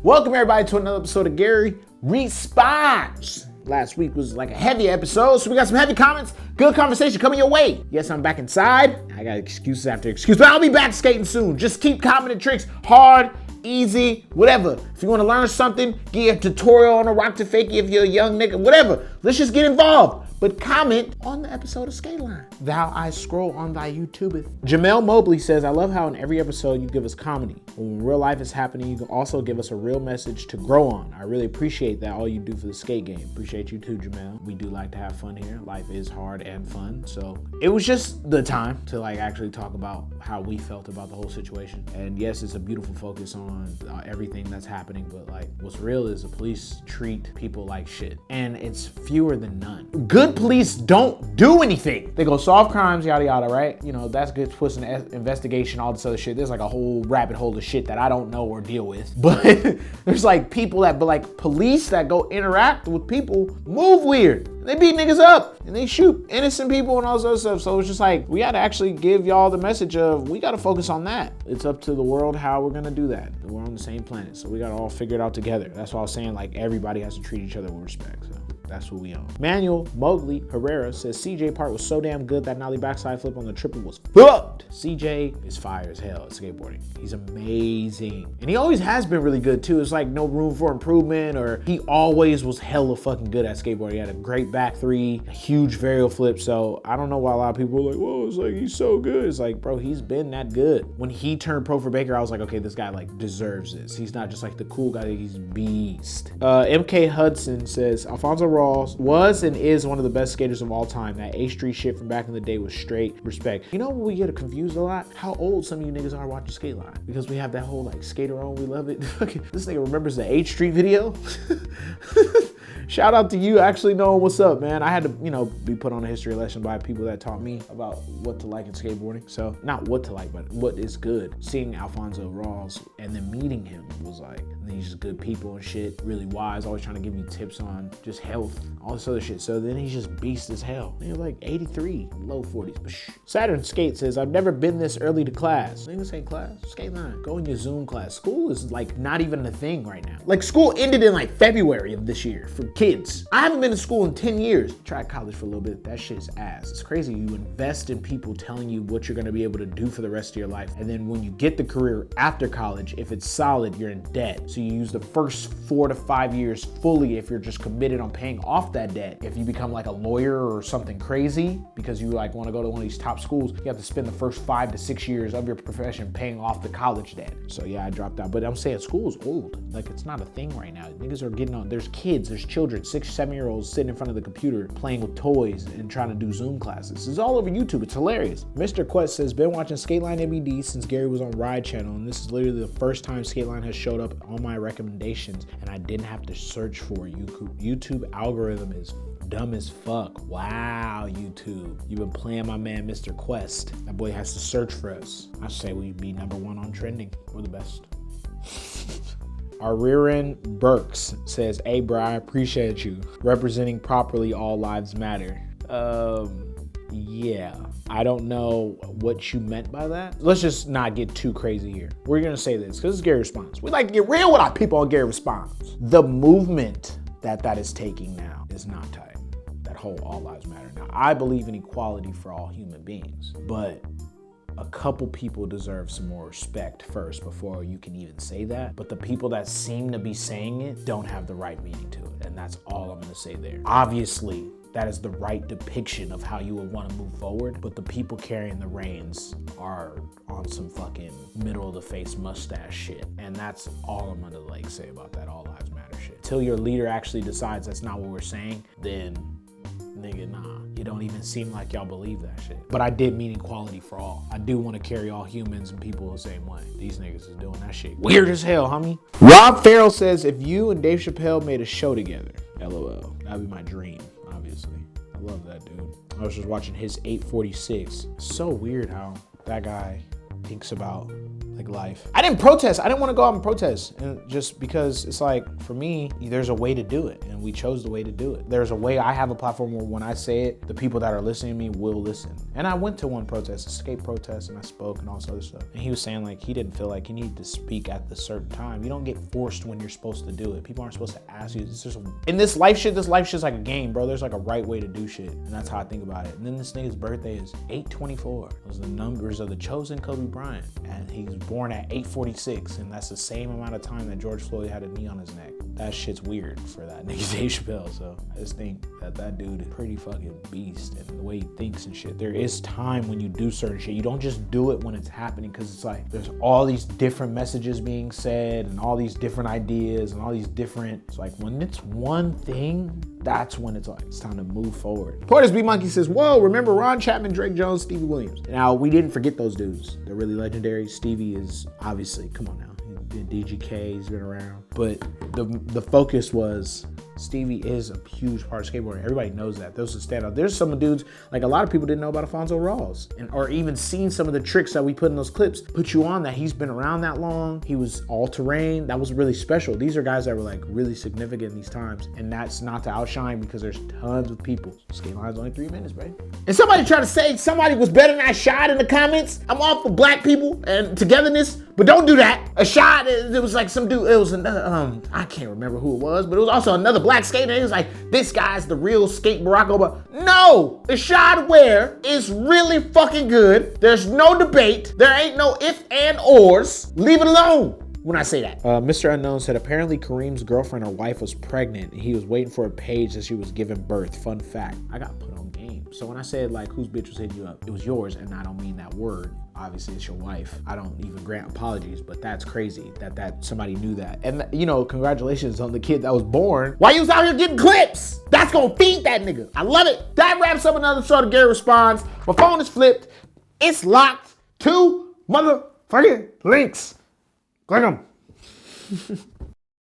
Welcome everybody to another episode of Gary Responds. Last week was like a heavy episode, so we got some heavy comments, good conversation coming your way. Yes, I'm back inside. I got excuses after excuses, but I'll be back skating soon. Just keep commenting tricks, hard, easy, whatever. If you want to learn something, get a tutorial on a rock to fake if you're a young nigga, whatever. Let's just get involved. But comment on the episode of SKATELINE. Thou I scroll on thy YouTube. Jamel Mobley says, I love how in every episode you give us comedy. When real life is happening, you can also give us a real message to grow on. I really appreciate that all you do for the skate game. Appreciate you too, Jamel. We do like to have fun here. Life is hard and fun. So it was just the time to like actually talk about how we felt about the whole situation. And yes, it's a beautiful focus on everything that's happening, but like what's real is the police treat people like shit. And it's fewer than none. Good police don't do anything. They go solve crimes, yada yada, right? You know, that's good twist in the investigation, all this other shit. There's like a whole rabbit hole of shit that I don't know or deal with. But there's like people that, but like police that go interact with people move weird. They beat niggas up and they shoot innocent people and all this other stuff. So it's just like, we gotta actually give y'all the message of, we gotta focus on that. It's up to the world how we're gonna do that. We're on the same planet, so we gotta all figure it out together. That's why I was saying like everybody has to treat each other with respect. So that's what we on. Manuel Mowgli Herrera says CJ part was so damn good that nollie backside flip on the triple was fucked. CJ is fire as hell at skateboarding. He's amazing. And he always has been really good too. It's like no room for improvement, or he always was hella fucking good at skateboarding. He had a great back three, a huge varial flip. So I don't know why a lot of people are like, whoa, it's like he's so good. It's like, bro, he's been that good. When he turned pro for Baker, I was like, okay, this guy like deserves this. He's not just like the cool guy, he's beast. MK Hudson says, Alfonso Rawls was and is one of the best skaters of all time. That A Street shit from back in the day was straight respect. You know what we get confused a lot? How old some of you niggas are watching SKATELINE. Because we have that whole like skater on, we love it. This nigga remembers the H Street video. Shout out to you actually knowing what's up, man. I had to, you know, be put on a history lesson by people that taught me about what to like in skateboarding. So not what to like, but what is good. Seeing Alfonso Rawls and then meeting him was like, he's just good people and shit, really wise, always trying to give me tips on just health, all this other shit. So then he's just beast as hell. He's like 83, low 40s. Saturn Skate says, I've never been this early to class. Niggas say class, SKATELINE, go in your Zoom class. School is like not even a thing right now. Like school ended in like February of this year for kids. I haven't been to school in 10 years. Tried college for a little bit. That shit is ass. It's crazy. You invest in people telling you what you're gonna be able to do for the rest of your life. And then when you get the career after college, if it's solid, you're in debt. So you use the first 4 to 5 years fully if you're just committed on paying off that debt. If you become like a lawyer or something crazy because you like wanna go to one of these top schools, you have to spend the first 5 to 6 years of your profession paying off the college debt. So yeah, I dropped out. But I'm saying school is old. Like it's not a thing right now. Niggas are getting on, there's kids, there's children, 6, 7-year-olds sitting in front of the computer playing with toys and trying to do Zoom classes. It's all over YouTube. It's hilarious. Mr. Quest says, been watching SKATELINE MED since Gary was on Ride Channel, and this is literally the first time SKATELINE has showed up on my recommendations, and I didn't have to search for it. YouTube algorithm is dumb as fuck. Wow, YouTube. You've been playing my man, Mr. Quest. That boy has to search for us. I say we be #1 on trending. We're the best. Ariran Burks says, hey bro, I appreciate you representing properly all lives matter. Yeah, I don't know what you meant by that. Let's just not get too crazy here. We're gonna say this because it's Gary Responds. We like to get real with our people on Gary Responds. The movement that is taking now is not tight. That whole all lives matter. Now, I believe in equality for all human beings, but a couple people deserve some more respect first before you can even say that. But the people that seem to be saying it don't have the right meaning to it. And that's all I'm gonna say there. Obviously, that is the right depiction of how you would want to move forward, but the people carrying the reins are on some fucking middle of the face mustache shit. And that's all I'm gonna like say about that all lives matter shit. Until your leader actually decides that's not what we're saying, then nigga, nah, you don't even seem like y'all believe that shit. But I did mean equality for all. I do want to carry all humans and people the same way. These niggas is doing that shit weird as hell, homie. Rob Ferrell says, if you and Dave Chappelle made a show together, LOL, that'd be my dream, obviously. I love that dude. I was just watching his 846. So weird how that guy thinks about like life. I didn't protest. I didn't want to go out and protest, and just because it's like, for me, there's a way to do it, and we chose the way to do it. There's a way. I have a platform where when I say it, the people that are listening to me will listen. And I went to one protest, a skate protest, and I spoke and all this other stuff. And he was saying like he didn't feel like he needed to speak at the certain time. You don't get forced when you're supposed to do it. People aren't supposed to ask you. It's just, in this life shit's like a game, bro. There's like a right way to do shit, and that's how I think about it. And then this nigga's birthday is 8/24. Those are the numbers of the chosen Kobe Bryant, and he was born at 8:46, and that's the same amount of time that George Floyd had a knee on his neck. That shit's weird for that nigga Dave Chappelle. So I just think that dude is pretty fucking beast, and the way he thinks and shit. There is time when you do certain shit. You don't just do it when it's happening, because it's like there's all these different messages being said and all these different ideas and all these different, it's like when it's one thing, that's when it's like, it's time to move forward. Porter's B Monkey says, whoa, remember Ron Chapman, Drake Jones, Stevie Williams. Now, we didn't forget those dudes. They're really legendary. Stevie is obviously, come on now, DGK, he's been around. But the focus was, Stevie is a huge part of skateboarding. Everybody knows that. Those are stand out. There's some dudes, like a lot of people didn't know about Alfonso Rawls, or even seen some of the tricks that we put in those clips, put you on that he's been around that long. He was all terrain. That was really special. These are guys that were like really significant in these times. And that's not to outshine, because there's tons of people. Skateline's only 3 minutes, baby. And somebody tried to say somebody was better than I shot in the comments. I'm all for black people and togetherness, but don't do that. A shot, it was like some dude, it was another, I can't remember who it was, but it was also another black skater. He was like, this guy's the real skate Barack Obama. No, the shot wear is really fucking good. There's no debate. There ain't no if and ors. Leave it alone when I say that. Mr. Unknown said, apparently Kareem's girlfriend or wife was pregnant, and he was waiting for a page that she was giving birth. Fun fact, I got put on game. So when I said like, whose bitch was hitting you up, it was yours, and I don't mean that word. Obviously, it's your wife. I don't even grant apologies, but that's crazy that somebody knew that. And you know, congratulations on the kid that was born while you was out here getting clips. That's gonna feed that nigga. I love it. That wraps up another episode of Gary Responds. My phone is flipped. It's locked. 2 motherfucking links. Click them.